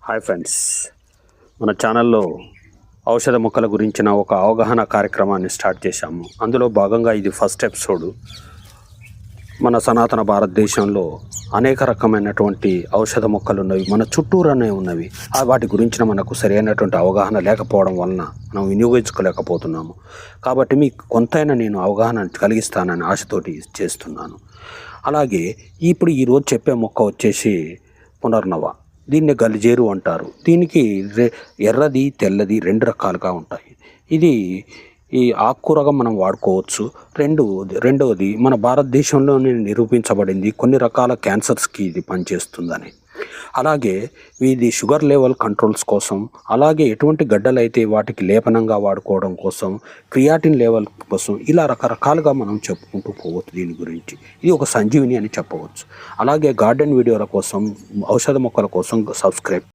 Hi friends, మన ఛానల్లో ఔషధ మొక్కల గురించిన ఒక అవగాహన కార్యక్రమాన్ని స్టార్ట్ చేశాము. అందులో భాగంగా ఇది ఫస్ట్ ఎపిసోడ్. మన సనాతన భారతదేశంలో అనేక రకమైనటువంటి ఔషధ మొక్కలు ఉన్నవి, మన చుట్టూరనే ఉన్నవి. వాటి గురించిన మనకు సరైనటువంటి అవగాహన లేకపోవడం వలన మనం వినియోగించుకోలేకపోతున్నాము. కాబట్టి మీకు కొంతైనా నేను అవగాహన కలిగిస్తానని ఆశతోటి చేస్తున్నాను. అలాగే ఇప్పుడు ఈరోజు చెప్పే మొక్క వచ్చేసి పునర్నవ. దీన్ని గలిజేరు అంటారు. దీనికి ఎర్రది తెల్లది రెండు రకాలుగా ఉంటాయి. ఇది ఈ ఆకుకూరగా మనం వాడుకోవచ్చు. రెండవది మన భారతదేశంలోనే నిరూపించబడింది కొన్ని రకాల క్యాన్సర్స్కి ఇది పనిచేస్తుందని. అలాగే ఇది షుగర్ లెవెల్ కంట్రోల్స్ కోసం, అలాగే ఎటువంటి గడ్డలు అయితే వాటికి లేపనంగా వాడుకోవడం కోసం, క్రియాటిన్ లెవెల్ కోసం, ఇలా రకరకాలుగా మనం చెప్పుకుంటూ పోవచ్చు. దీని గురించి ఇది ఒక సంజీవిని అని చెప్పవచ్చు. అలాగే గార్డెన్ వీడియోల కోసం, ఔషధ మొక్కల కోసం సబ్స్క్రైబ్